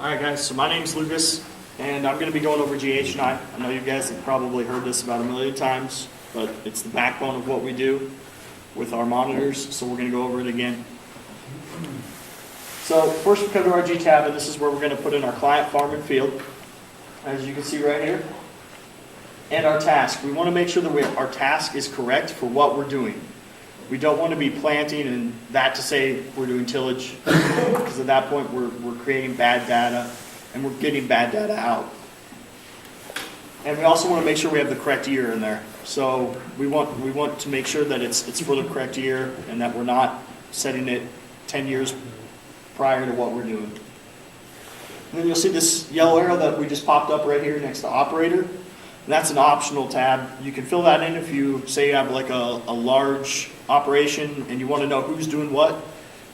Alright guys, so my name's Lucas, and I'm going to be going over GH9. I know you guys have probably heard this about a million times, but it's the backbone of what we do with our monitors, so we're going to go over it again. So first we come to our G tab, and this is where we're going to put in our client, farm, and field, as you can see right here. And our task. We want to make sure that our task is correct for what we're doing. We don't want to be planting and that to say we're doing tillage, because at that point we're creating bad data and we're getting bad data out. And we also want to make sure we have the correct year in there. So we want to make sure that it's for the correct year and that we're not setting it 10 years prior to what we're doing. And then you'll see this yellow arrow that we just popped up right here next to operator. And that's an optional tab. You can fill that in if you say you have like a large operation and you want to know who's doing what.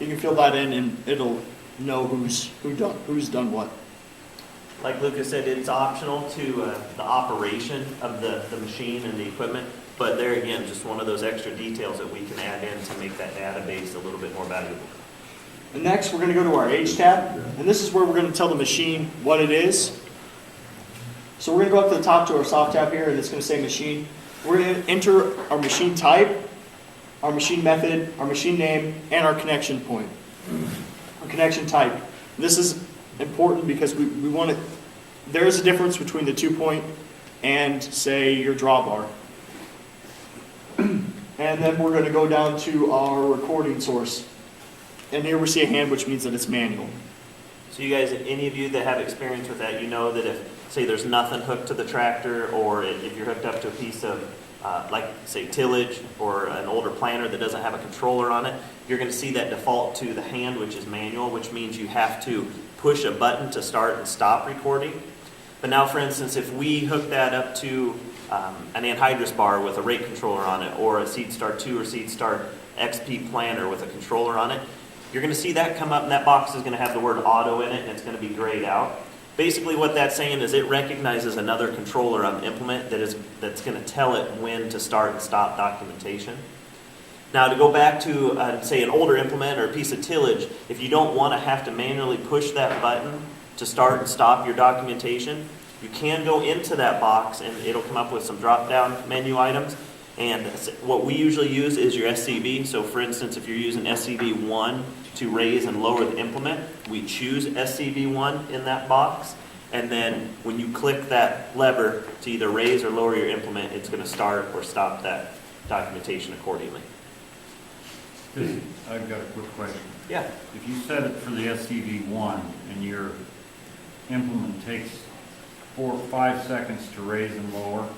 You can fill that in and it'll know who's done what. Like Lucas said, it's optional to the operation of the machine and the equipment, but there again, just one of those extra details that we can add in to make that database a little bit more valuable. And next we're going to go to our age tab, and this is where we're going to tell the machine what it is. So we're going to go up to the top to our soft tab here, and it's going to say machine. We're going to enter our machine type, our machine method, our machine name, and our connection point. Our connection type. This is important because we want to, there is a difference between the 2-point and, say, your drawbar. And then we're going to go down to our recording source. And here we see a hand, which means that it's manual. So you guys, any of you that have experience with that, you know that if, say, there's nothing hooked to the tractor, or if you're hooked up to a piece of, like, say, tillage or an older planter that doesn't have a controller on it, you're going to see that default to the hand, which is manual, which means you have to push a button to start and stop recording. But now, for instance, if we hook that up to an anhydrous bar with a rate controller on it, or a SeedStar 2 or SeedStar XP planter with a controller on it, you're going to see that come up, and that box is going to have the word auto in it, and it's going to be grayed out. Basically what that's saying is it recognizes another controller on the implement that's going to tell it when to start and stop documentation. Now to go back to, say, an older implement or a piece of tillage, if you don't want to have to manually push that button to start and stop your documentation, you can go into that box and it'll come up with some drop-down menu items. And what we usually use is your SCV. So for instance, if you're using SCV1 to raise and lower the implement, we choose SCV1 in that box. And then when you click that lever to either raise or lower your implement, it's going to start or stop that documentation accordingly. I've got a quick question. Yeah. If you set it for the SCV1 and your implement takes 4 or 5 seconds to raise and lower,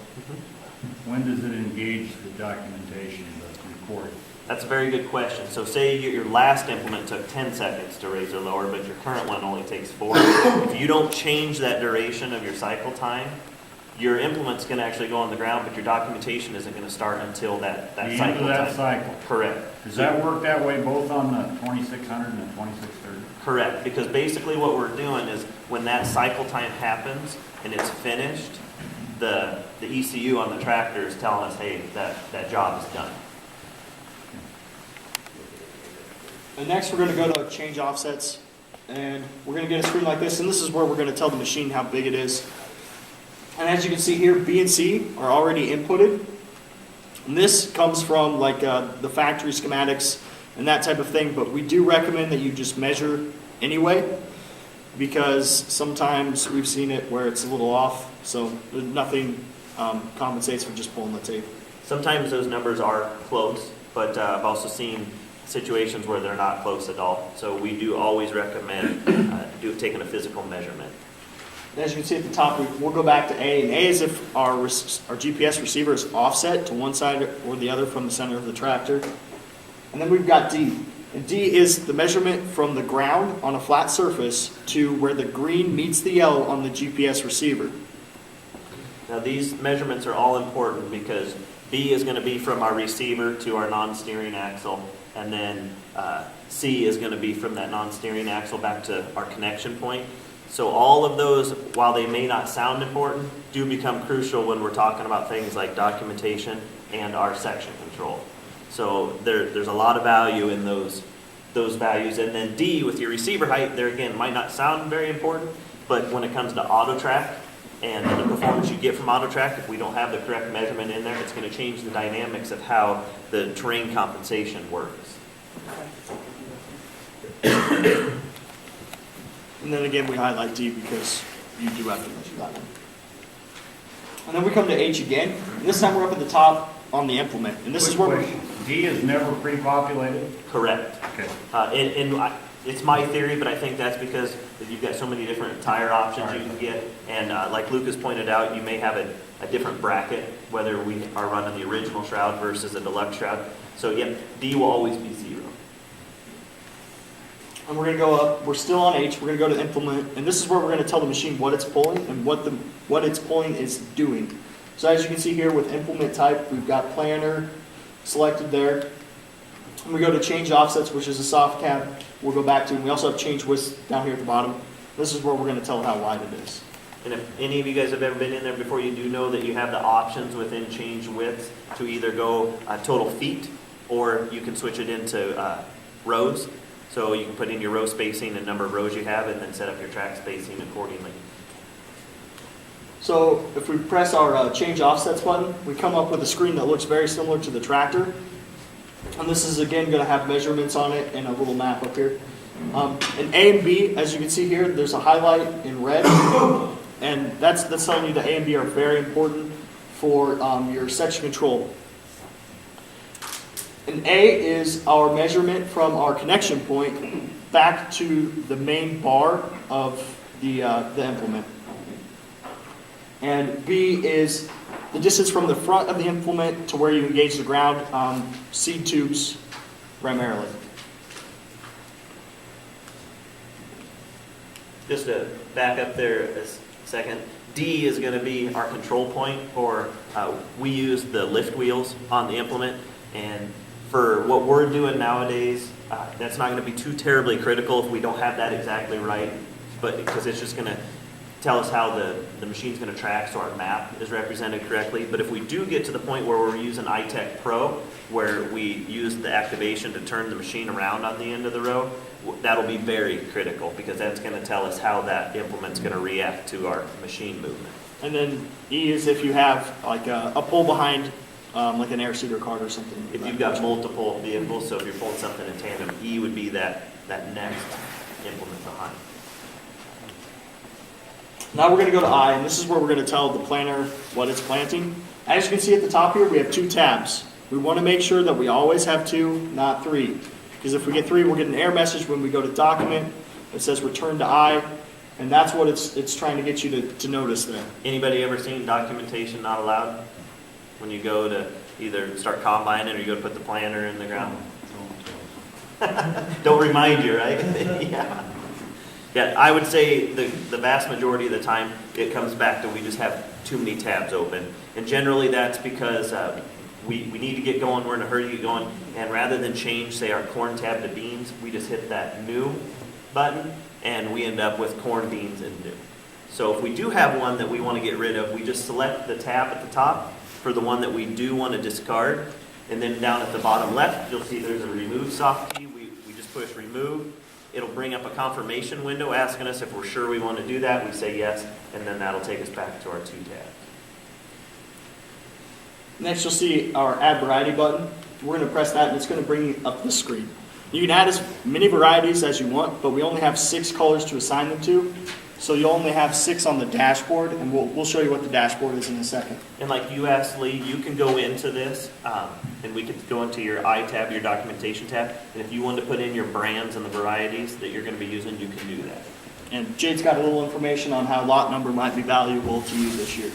when does it engage the documentation, the recording? That's a very good question. So say your last implement took 10 seconds to raise or lower, but your current one only takes 4. If you don't change that duration of your cycle time, your implement's going to actually go on the ground, but your documentation isn't going to start until that cycle time. The end of that cycle. Correct. Does that work that way both on the 2600 and the 2630? Correct, because basically what we're doing is when that cycle time happens and it's finished, the ECU on the tractor is telling us, hey, that job is done. And next we're going to go to change offsets, and we're going to get a screen like this, and this is where we're going to tell the machine how big it is. And as you can see here, B and C are already inputted. And this comes from like the factory schematics and that type of thing, but we do recommend that you just measure anyway, because sometimes we've seen it where it's a little off, so nothing compensates for just pulling the tape. Sometimes those numbers are close, but I've also seen situations where they're not close at all. So we do always recommend taking a physical measurement. As you can see at the top, we'll go back to A, and A is if our GPS receiver is offset to one side or the other from the center of the tractor. And then we've got D. And D is the measurement from the ground on a flat surface to where the green meets the yellow on the GPS receiver. Now these measurements are all important because B is going to be from our receiver to our non-steering axle, and then C is going to be from that non-steering axle back to our connection point. So all of those, while they may not sound important, do become crucial when we're talking about things like documentation and our section control. So there's a lot of value in those those values. And then D, with your receiver height, there again, might not sound very important, but when it comes to auto track and the performance you get from auto track, if we don't have the correct measurement in there, it's going to change the dynamics of how the terrain compensation works. And then again, we highlight D because you do have to measure that one. And then we come to H again. And this time we're up at the top on the implement. And this is where Quick question. D is never pre-populated? Correct. Okay. It's my theory, but I think that's because you've got so many different tire options you can get. And like Lucas pointed out, you may have a different bracket, whether we are running the original shroud versus a deluxe shroud. So yep, D will always be 0. And we're going to go up, we're still on H, we're going to go to implement, and this is where we're going to tell the machine what it's pulling and what it's pulling is doing. So as you can see here with implement type, we've got planner selected there. And we go to change offsets, which is a soft cab, we'll go back to, and we also have change width down here at the bottom. This is where we're going to tell how wide it is. And if any of you guys have ever been in there before, you do know that you have the options within change width to either go total feet, or you can switch it into rows. So you can put in your row spacing and number of rows you have, and then set up your track spacing accordingly. So if we press our change offsets button, we come up with a screen that looks very similar to the tractor. And this is again going to have measurements on it and a little map up here. In A and B, as you can see here, there's a highlight in red. And that's telling you that A and B are very important for your section control. And A is our measurement from our connection point back to the main bar of the implement. And B is the distance from the front of the implement to where you engage the ground, seed tubes primarily. Just to back up there a second, D is going to be our control point, or we use the lift wheels on the implement, and for what we're doing nowadays, that's not going to be too terribly critical if we don't have that exactly right, but because it's just going to tell us how the machine's going to track so our map is represented correctly. But if we do get to the point where we're using iTech Pro, where we use the activation to turn the machine around on the end of the row, that'll be very critical, because that's going to tell us how that implement's going to react to our machine movement. And then E is if you have like a pull behind, like an air seeder cart or something. If you've got multiple vehicles, so if you're pulling something in tandem, E would be that next implement behind. Now we're going to go to I, and this is where we're going to tell the planner what it's planting. As you can see at the top here, we have 2 tabs. We want to make sure that we always have 2, not 3. Because if we get 3, we'll get an error message when we go to document. It says return to I, and that's what it's trying to get you to notice there. Anybody ever seen documentation not allowed? When you go to either start combining or you go to put the planter in the ground? Don't remind you, right? Yeah. Yeah, I would say the vast majority of the time it comes back to we just have too many tabs open. And generally that's because we need to get going, we're in a hurry to get going, and rather than change, say, our corn tab to beans, we just hit that new button and we end up with corn, beans, and new. So if we do have one that we want to get rid of, we just select the tab at the top for the one that we do want to discard, and then down at the bottom left, you'll see there's a remove soft key. We just push remove. It'll bring up a confirmation window asking us if we're sure we want to do that. We say yes, and then that'll take us back to our 2 tabs. Next you'll see our add variety button. We're going to press that and it's going to bring up the screen. You can add as many varieties as you want, but we only have 6 colors to assign them to. So you'll only have 6 on the dashboard, and we'll show you what the dashboard is in a second. And like you asked Lee, you can go into this, and we could go into your I tab, your documentation tab, and if you want to put in your brands and the varieties that you're going to be using, you can do that. And Jade's got a little information on how lot number might be valuable to you this year.